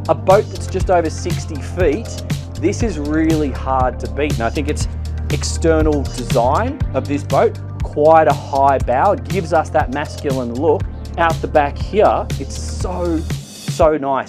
a boat that's just over 60 feet, this is really hard to beat. And I think it's external design of this boat, quite a high bow. It gives us that masculine look. Out the back here, it's so nice.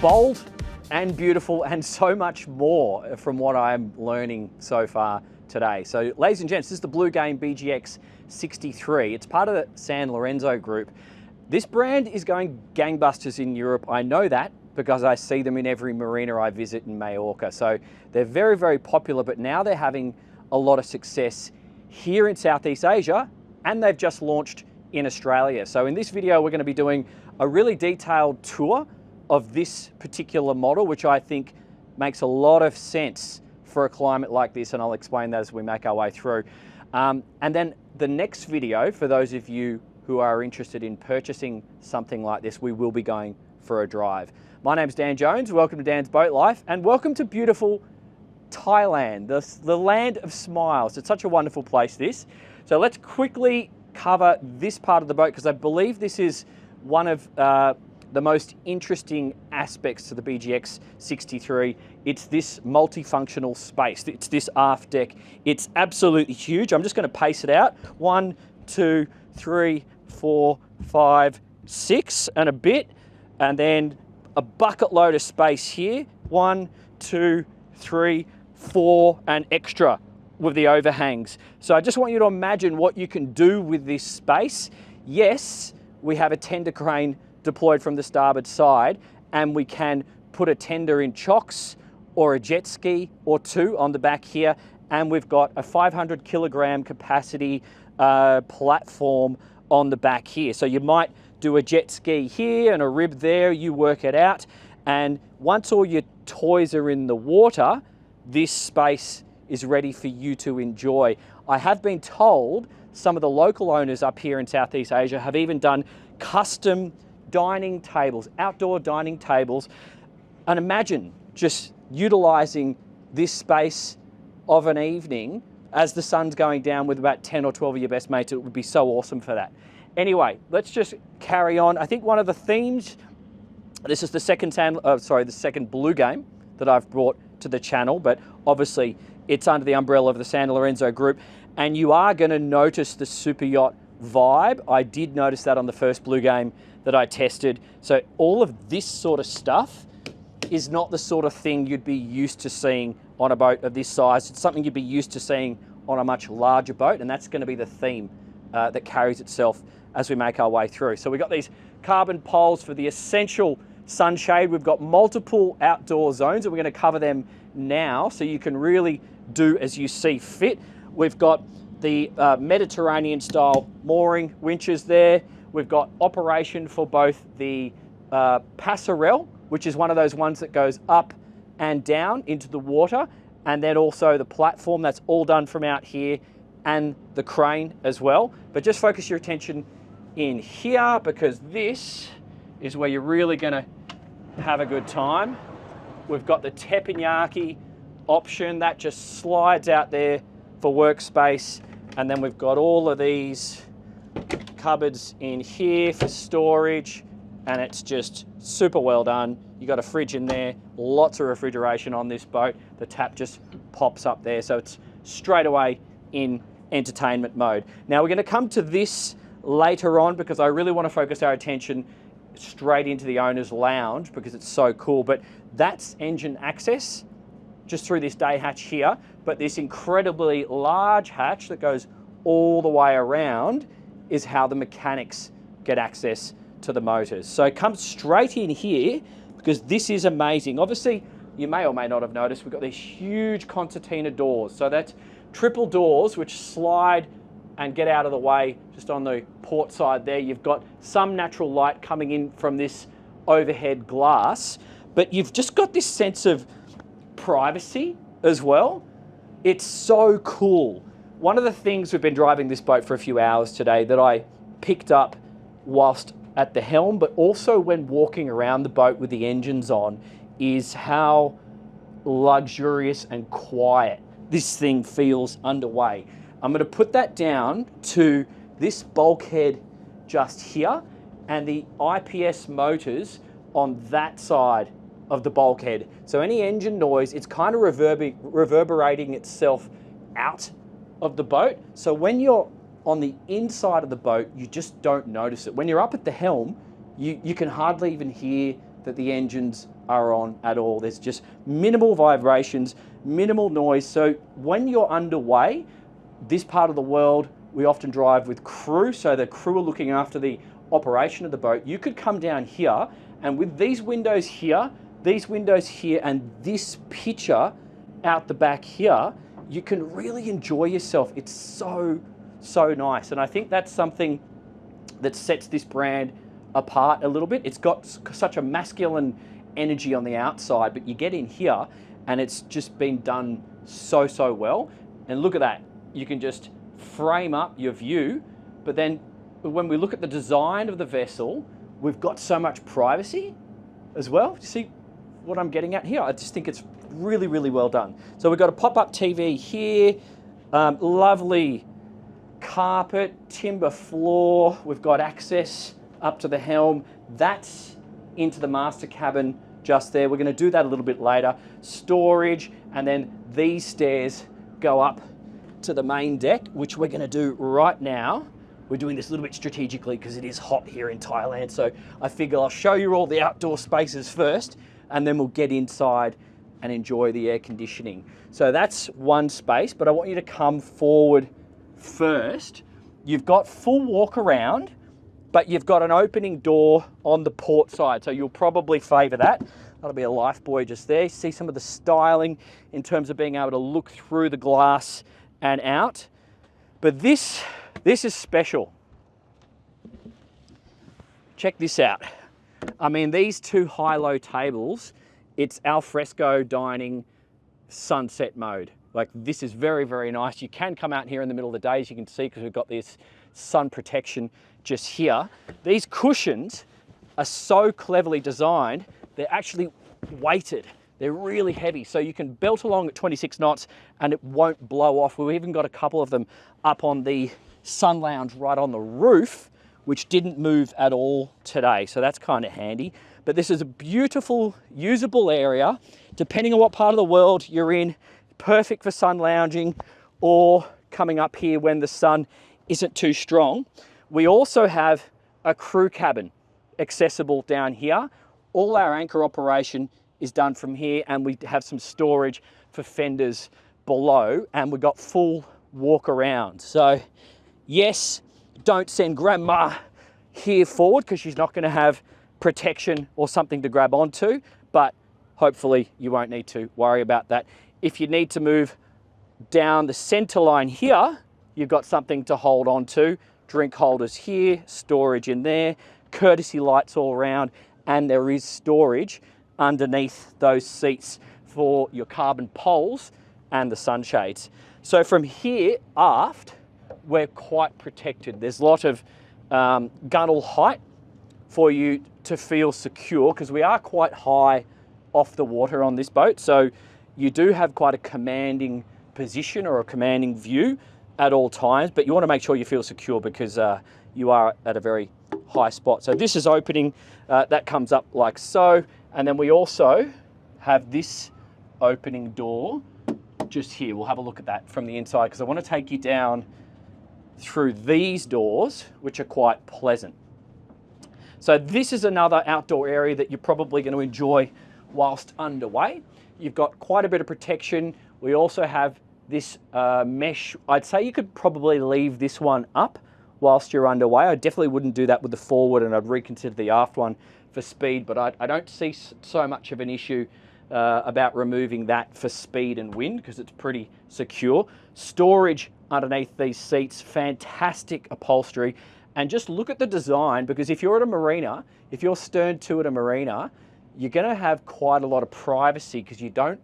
Bold and beautiful and so much more from what I'm learning so far today. So ladies and gents, this is the Bluegame BGX63. It's part of the San Lorenzo group. This brand is going gangbusters in Europe. I know that because I see them in every marina I visit in Majorca. So they're very, very popular, but now they're having a lot of success here in Southeast Asia, and they've just launched in Australia. So in this video, we're going to be doing a really detailed tour of this particular model, which I think makes a lot of sense for a climate like this, and I'll explain that as we make our way through. And then the next video, for those of you who are interested in purchasing something like this, we will be going for a drive. My name's Dan Jones, welcome to Dan's Boat Life, and welcome to beautiful Thailand, the land of smiles. It's such a wonderful place, this. So let's quickly cover this part of the boat, because I believe this is one of the most interesting aspects to the BGX63. It's this multifunctional space. It's this aft deck. It's absolutely huge. I'm just going to pace it out. 1, 2, 3, 4, 5, 6 and a bit. And then a bucket load of space here. 1, 2, 3, 4 and extra with the overhangs. So I just want you to imagine what you can do with this space. Yes, we have a tender crane deployed from the starboard side, and we can put a tender in chocks or a jet ski or two on the back here, and we've got a 500 kilogram capacity platform on the back here. So you might do a jet ski here and a rib there, you work it out, and once all your toys are in the water, this space is ready for you to enjoy. I have been told some of the local owners up here in Southeast Asia have even done custom dining tables, outdoor dining tables, and imagine just utilizing this space of an evening as the sun's going down with about 10 or 12 of your best mates. It would be so awesome for that. Anyway, let's just carry on. I think one of the themes, this is the second Blue Game that I've brought to the channel, but obviously it's under the umbrella of the San Lorenzo group, and you are going to notice the super yacht vibe. I did notice that on the first Blue Game that I tested. So all of this sort of stuff is not the sort of thing you'd be used to seeing on a boat of this size. It's something you'd be used to seeing on a much larger boat, and that's going to be the theme that carries itself as we make our way through. So we've got these carbon poles for the essential sunshade. We've got multiple outdoor zones, and we're going to cover them now so you can really do as you see fit. We've got the Mediterranean style mooring winches there. We've got operation for both the passerelle, which is one of those ones that goes up and down into the water, and then also the platform. That's all done from out here, and the crane as well. But just focus your attention in here, because this is where you're really going to have a good time. We've got the teppanyaki option that just slides out there for workspace, and then we've got all of these cupboards in here for storage, and it's just super well done. You got a fridge in there, lots of refrigeration on this boat. The tap just pops up there, so it's straight away in entertainment mode. Now we're going to come to this later on, because I really want to focus our attention straight into the owner's lounge because it's so cool. But that's engine access just through this day hatch here, but this incredibly large hatch that goes all the way around is how the mechanics get access to the motors. So come straight in here, because this is amazing. Obviously, you may or may not have noticed, we've got these huge concertina doors. So that's triple doors which slide and get out of the way just on the port side there. You've got some natural light coming in from this overhead glass, but you've just got this sense of privacy as well. It's so cool. One of the things, we've been driving this boat for a few hours today, that I picked up whilst at the helm, but also when walking around the boat with the engines on, is how luxurious and quiet this thing feels underway. I'm going to put that down to this bulkhead just here and the IPS motors on that side of the bulkhead. So any engine noise, it's kind of reverberating itself out of the boat. So when you're on the inside of the boat, you just don't notice it. When you're up at the helm, you can hardly even hear that the engines are on at all. There's just minimal vibrations, minimal noise. So when you're underway, this part of the world, we often drive with crew. So the crew are looking after the operation of the boat. You could come down here, and with these windows here, and this picture out the back here, you can really enjoy yourself. It's so nice. And I think that's something that sets this brand apart a little bit. It's got such a masculine energy on the outside, but you get in here and it's just been done so well. And look at that. You can just frame up your view, but then when we look at the design of the vessel, we've got so much privacy as well. You see what I'm getting at here? I just think it's really well done. So we've got a pop-up TV here, lovely carpet, timber floor. We've got access up to the helm. That's into the master cabin just there. We're going to do that a little bit later. Storage, and then these stairs go up to the main deck, which we're going to do right now. We're doing this a little bit strategically because it is hot here in Thailand. So I figure I'll show you all the outdoor spaces first, and then we'll get inside and enjoy the air conditioning. So that's one space, but I want you to come forward first. You've got full walk around, but you've got an opening door on the port side. So you'll probably favor that. That'll be a life buoy just there. See some of the styling in terms of being able to look through the glass and out. But this is special. Check this out. I mean, these two high-low tables, it's al fresco dining sunset mode. Like, this is very nice. You can come out here in the middle of the day, as you can see, because we've got this sun protection just here. These cushions are so cleverly designed, they're actually weighted. They're really heavy, so you can belt along at 26 knots and it won't blow off. We've even got a couple of them up on the sun lounge right on the roof, which didn't move at all today. So that's kind of handy. But this is a beautiful, usable area, depending on what part of the world you're in. Perfect for sun lounging or coming up here when the sun isn't too strong. We also have a crew cabin accessible down here. All our anchor operation is done from here, and we have some storage for fenders below, and we've got full walk around. So yes, don't send grandma here forward because she's not going to have protection or something to grab onto, but hopefully you won't need to worry about that. If you need to move down the center line here, you've got something to hold on to. Drink holders here, storage in there, courtesy lights all around, and there is storage underneath those seats for your carbon poles and the sunshades. So from here aft, we're quite protected. There's a lot of gunnel height for you to feel secure, because we are quite high off the water on this boat. So you do have quite a commanding position or a commanding view at all times, but you want to make sure you feel secure because you are at a very high spot. So this is opening, that comes up like so. And then we also have this opening door just here. We'll have a look at that from the inside because I want to take you down through these doors, which are quite pleasant. So this is another outdoor area that you're probably going to enjoy whilst underway. You've got quite a bit of protection. We also have this mesh. I'd say you could probably leave this one up whilst you're underway. I definitely wouldn't do that with the forward, and I'd reconsider the aft one for speed, but I don't see so much of an issue about removing that for speed and wind because it's pretty secure. Storage underneath these seats, fantastic upholstery. And just look at the design, because if you're at a marina, if you're stern to at a marina, you're going to have quite a lot of privacy because you don't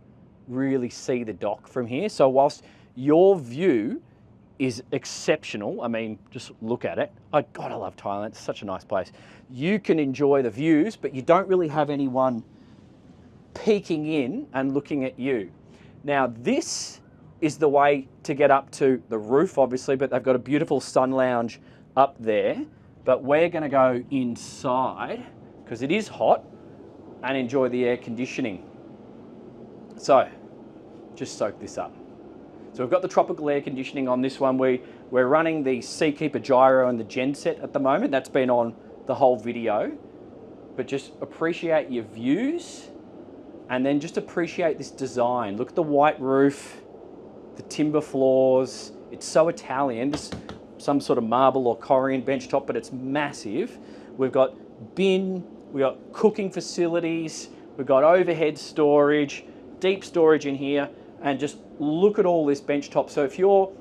really see the dock from here. So whilst your view is exceptional. I mean, just look at it. God, I love Thailand. It's such a nice place. You can enjoy the views, but you don't really have anyone peeking in and looking at you. Now, this is the way to get up to the roof, obviously, but they've got a beautiful sun lounge up there. But we're going to go inside because it is hot and enjoy the air conditioning. So, just soak this up. So we've got the tropical air conditioning on this one. We're running the Seakeeper gyro and the genset at the moment. That's been on the whole video. But just appreciate your views and then just appreciate this design. Look at the white roof, the timber floors. It's so Italian. This some sort of marble or Korean bench top, but it's massive. We've got bin, we've got cooking facilities, we've got overhead storage, deep storage in here, and just look at all this bench top. So if you're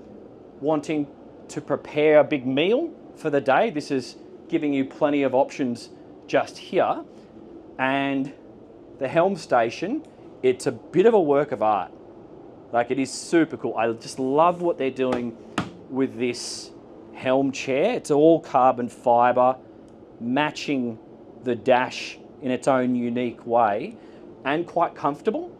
wanting to prepare a big meal for the day, this is giving you plenty of options just here. And the helm station, it's a bit of a work of art. Like, it is super cool. I just love what they're doing with this helm chair. It's all carbon fiber, matching the dash in its own unique way, and quite comfortable.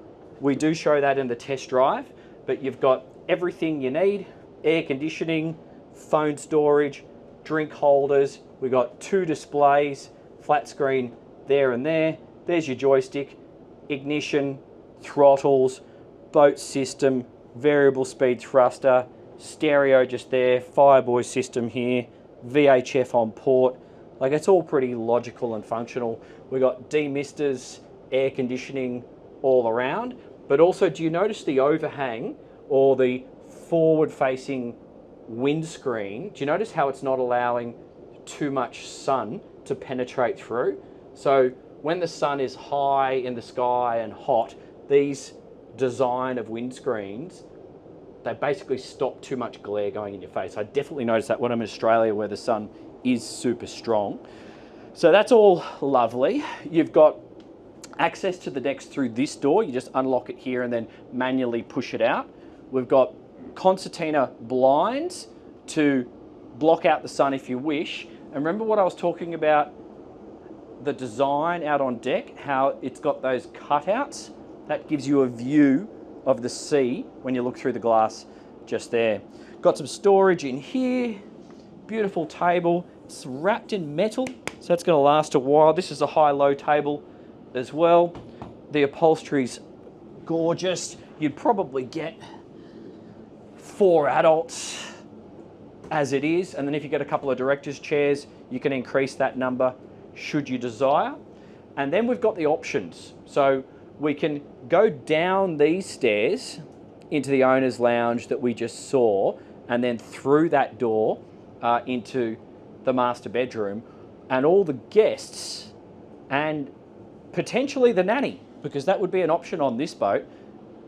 We do show that in the test drive, but you've got everything you need: air conditioning, phone storage, drink holders. We've got 2 displays, flat screen there and there. There's your joystick, ignition, throttles, boat system, variable speed thruster, stereo just there, Fireboy system here, VHF on port. Like, it's all pretty logical and functional. We've got demisters, air conditioning all around. But also, do you notice the overhang or the forward-facing windscreen? Do you notice how it's not allowing too much sun to penetrate through? So when the sun is high in the sky and hot, these design of windscreens, they basically stop too much glare going in your face. I definitely noticed that when I'm in Australia, where the sun is super strong. So that's all lovely. You've got access to the decks through this door. You just unlock it here and then manually push it out. We've got concertina blinds to block out the sun if you wish. And remember what I was talking about, the design out on deck, how it's got those cutouts? That gives you a view of the sea when you look through the glass just there. Got some storage in here, beautiful table. It's wrapped in metal, so that's going to last a while. This is a high-low table as well. The upholstery's gorgeous. You'd probably get 4 adults as it is, and then if you get a couple of director's chairs, you can increase that number should you desire. And then we've got the options. So we can go down these stairs into the owner's lounge that we just saw, and then through that door into the master bedroom, and all the guests and potentially the nanny, because that would be an option on this boat,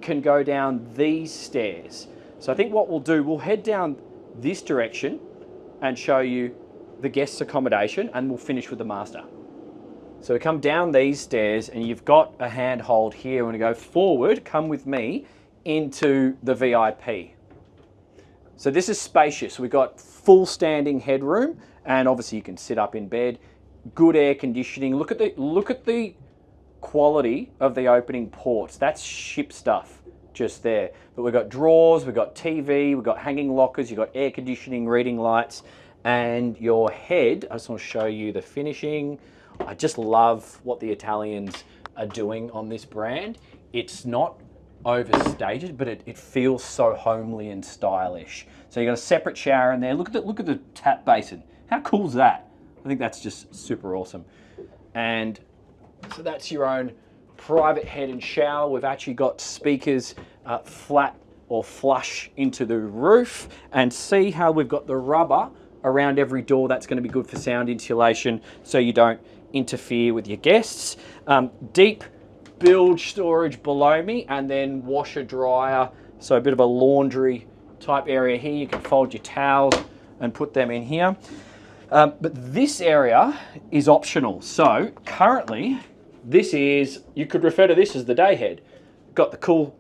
can go down these stairs. So I think what we'll do, we'll head down this direction and show you the guests' accommodation, and we'll finish with the master. So we come down these stairs and you've got a handhold here. When we go forward, come with me into the VIP. So this is spacious. We've got full standing headroom, and obviously you can sit up in bed. Good air conditioning. Look at the quality of the opening ports. That's ship stuff just there. But we've got drawers, we've got TV, we've got hanging lockers, you've got air conditioning, reading lights, and your head. I just want to show you the finishing. I just love what the Italians are doing on this brand. It's not overstated, but it feels so homely and stylish. So you've got a separate shower in there. Look at the tap basin. How cool is that? I think that's just super awesome. And so that's your own private head and shower. We've actually got speakers flat or flush into the roof, and see how we've got the rubber around every door. That's going to be good for sound insulation so you don't interfere with your guests. Deep bilge storage below me, and then washer dryer, so a bit of a laundry type area here. You can fold your towels and put them in here. But this area is optional. So currently this is, you could refer to this as the day head. We've got the cool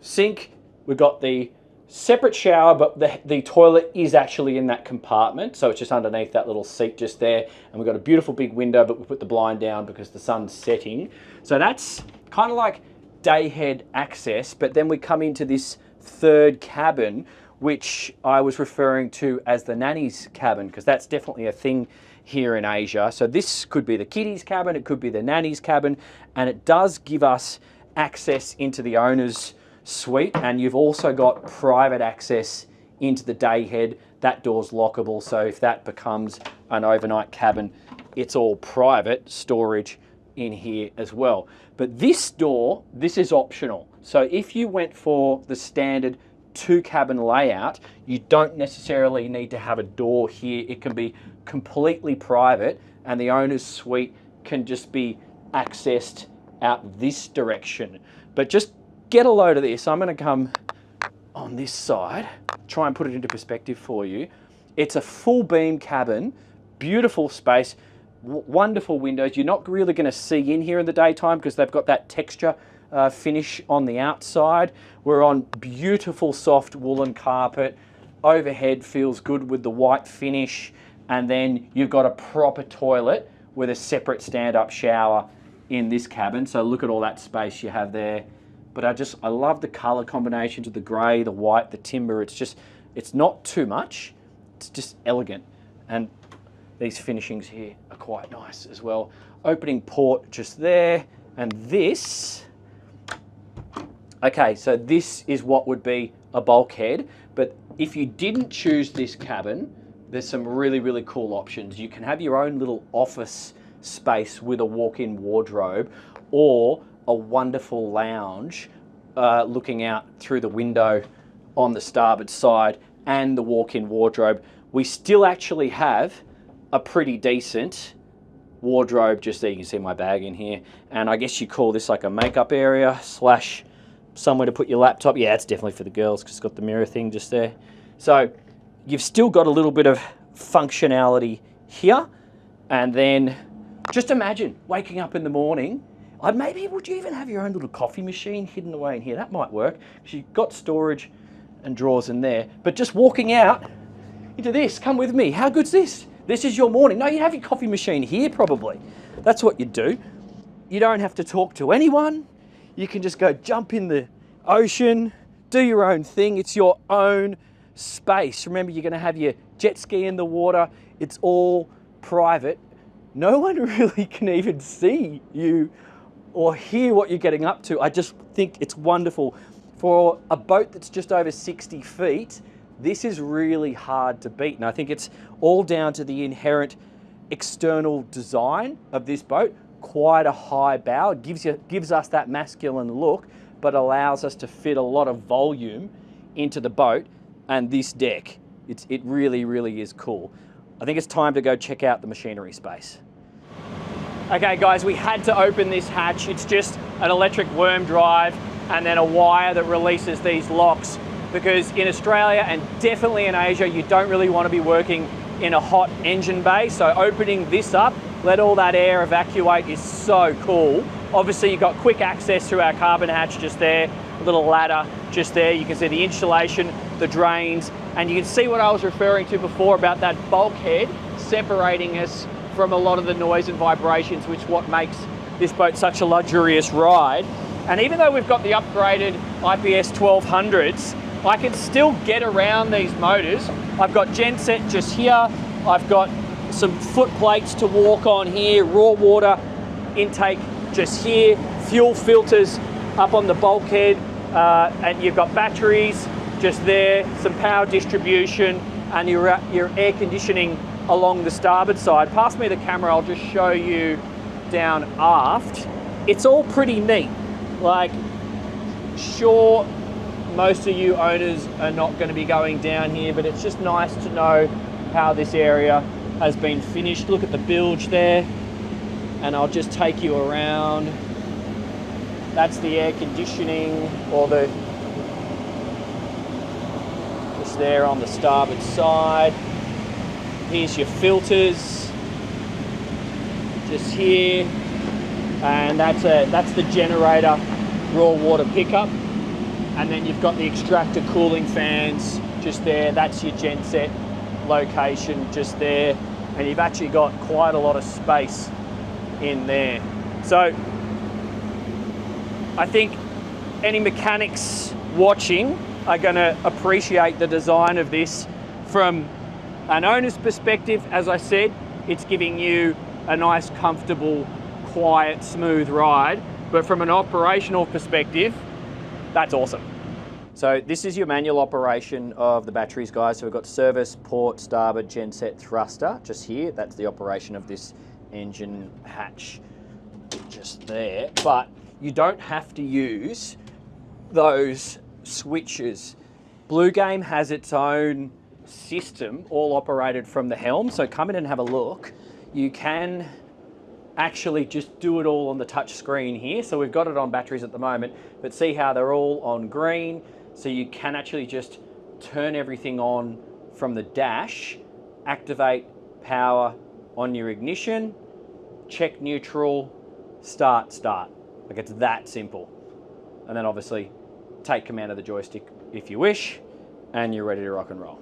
sink, we've got the Separate shower, but the toilet is actually in that compartment, so it's just underneath that little seat just there. And we've got a beautiful big window, but we put the blind down because the sun's setting. So that's kind of like day head access, but then we come into this third cabin, which I was referring to as the nanny's cabin, because that's definitely a thing here in Asia. So this could be the kiddies cabin, it could be the nanny's cabin, and it does give us access into the owner's suite, and you've also got private access into the day head. That door's lockable, so if that becomes an overnight cabin, it's all private storage in here as well. But this door, this is optional. So if you went for the standard 2-cabin layout, you don't necessarily need to have a door here. It can be completely private, and the owner's suite can just be accessed out this direction. But just get a load of this. I'm going to come on this side, try and put it into perspective for you. It's a full beam cabin, beautiful space, wonderful windows. You're not really going to see in here in the daytime because they've got that texture finish on the outside. We're on beautiful soft woolen carpet. Overhead feels good with the white finish, and then you've got a proper toilet with a separate stand-up shower in this cabin. So look at all that space you have there. But I love the color combinations of the gray, the white, the timber. It's not too much. It's just elegant. And these finishings here are quite nice as well. Opening port just there. And this, okay, so this is what would be a bulkhead. But if you didn't choose this cabin, there's some really, really cool options. You can have your own little office space with a walk-in wardrobe, or a wonderful lounge looking out through the window on the starboard side and the walk-in wardrobe. We still actually have a pretty decent wardrobe just there. You can see my bag in here, and I guess you call this like a makeup area slash somewhere to put your laptop. Yeah, it's definitely for the girls because it's got the mirror thing just there. So you've still got a little bit of functionality here. And then just imagine waking up in the morning. Maybe would you even have your own little coffee machine hidden away in here? That might work, because you've got storage and drawers in there. But just walking out into this, come with me. How good's this? This is your morning. No, you have your coffee machine here probably. That's what you do. You don't have to talk to anyone. You can just go jump in the ocean, do your own thing. It's your own space. Remember, you're going to have your jet ski in the water. It's all private. No one really can even see you or hear what you're getting up to. I just think it's wonderful. For a boat that's just over 60 feet, this is really hard to beat. And I think it's all down to the inherent external design of this boat. Quite a high bow. It gives us that masculine look, but allows us to fit a lot of volume into the boat and this deck. It really, really is cool. I think it's time to go check out the machinery space. Okay guys, we had to open this hatch. It's just an electric worm drive and then a wire that releases these locks, because in Australia and definitely in Asia, you don't really want to be working in a hot engine bay. So opening this up, let all that air evacuate is so cool. Obviously you've got quick access through our carbon hatch just there, a little ladder just there. You can see the insulation, the drains, and you can see what I was referring to before about that bulkhead separating us from a lot of the noise and vibrations, which what makes this boat such a luxurious ride. And even though we've got the upgraded IPS 1200s, I can still get around these motors. I've got genset just here. I've got some foot plates to walk on here, raw water intake just here, fuel filters up on the bulkhead, and you've got batteries just there, some power distribution, and your air conditioning along the starboard side. Pass me the camera, I'll just show you down aft. It's all pretty neat. Like, sure, most of you owners are not going to be going down here, but it's just nice to know how this area has been finished. Look at the bilge there, and I'll just take you around. That's the air conditioning, or just there on the starboard side. Here's your filters, just here, and that's the generator raw water pickup. And then you've got the extractor cooling fans just there. That's your genset location just there. And you've actually got quite a lot of space in there. So I think any mechanics watching are going to appreciate the design of this. From an owner's perspective, as I said, it's giving you a nice, comfortable, quiet, smooth ride. But from an operational perspective, that's awesome. So this is your manual operation of the batteries, guys. So we've got service, port, starboard, genset, thruster, just here. That's the operation of this engine hatch just there. But you don't have to use those switches. Bluegame has its own system, all operated from the helm. So come in and have a look. You can actually just do it all on the touch screen here. So we've got it on batteries at the moment, but see how they're all on green. So you can actually just turn everything on from the dash, activate power on your ignition, check neutral, start. Like, it's that simple. And then obviously take command of the joystick if you wish, and you're ready to rock and roll.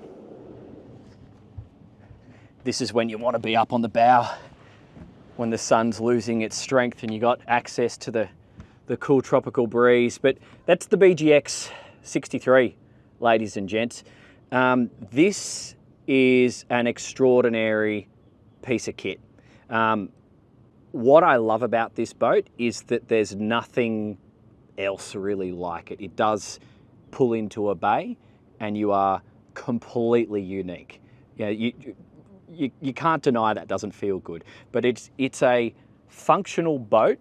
This is when you want to be up on the bow when the sun's losing its strength and you got access to the cool tropical breeze. But that's the BGX63, ladies and gents. This is an extraordinary piece of kit. What I love about this boat is that there's nothing else really like it. It does pull into a bay and you are completely unique. You can't deny that doesn't feel good, but it's a functional boat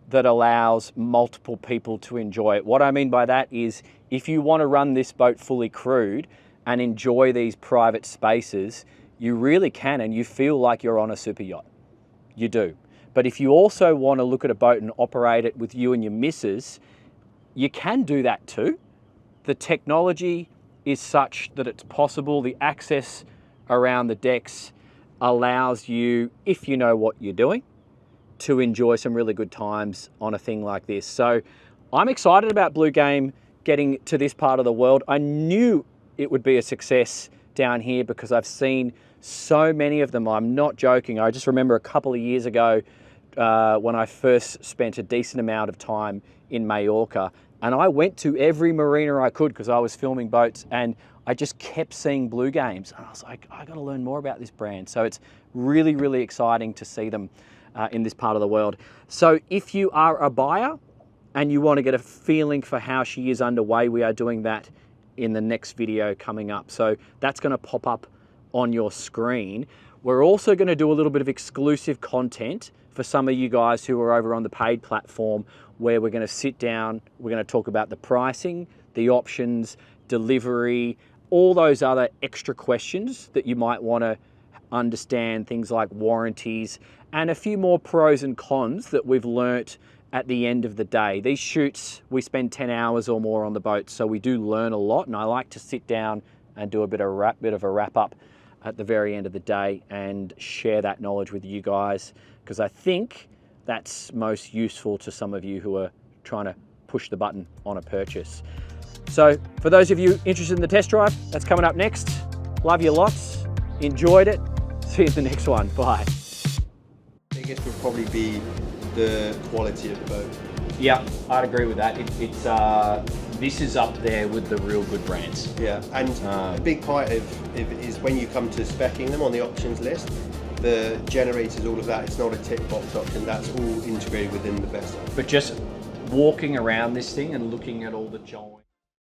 that allows multiple people to enjoy it. What I mean by that is, if you want to run this boat fully crewed and enjoy these private spaces, you really can, and you feel like you're on a super yacht. You do. But if you also want to look at a boat and operate it with you and your missus, you can do that too. The technology is such that it's possible. The access around the decks allows you, if you know what you're doing, to enjoy some really good times on a thing like this. So I'm excited about Bluegame getting to this part of the world. I knew it would be a success down here because I've seen so many of them. I'm not joking. I just remember a couple of years ago when I first spent a decent amount of time in Mallorca, and I went to every marina I could because I was filming boats, and I just kept seeing Bluegames. And I was like, I got to learn more about this brand. So it's really, really exciting to see them in this part of the world. So if you are a buyer and you want to get a feeling for how she is underway, we are doing that in the next video coming up. So that's going to pop up on your screen. We're also going to do a little bit of exclusive content for some of you guys who are over on the paid platform, where we're going to sit down, we're going to talk about the pricing, the options, delivery, all those other extra questions that you might want to understand, things like warranties, and a few more pros and cons that we've learnt at the end of the day. These shoots, we spend 10 hours or more on the boat, so we do learn a lot, and I like to sit down and do a bit of a wrap up at the very end of the day and share that knowledge with you guys, because I think that's most useful to some of you who are trying to push the button on a purchase. So for those of you interested in the test drive, that's coming up next. Love you lots, enjoyed it. See you in the next one, bye. Biggest would probably be the quality of the boat. Yeah, I'd agree with that. This is up there with the real good brands. Yeah, and a big part of it is when you come to speccing them on the options list, the generators, all of that, it's not a tick box option, that's all integrated within the vessel. But just walking around this thing and looking at all the joints.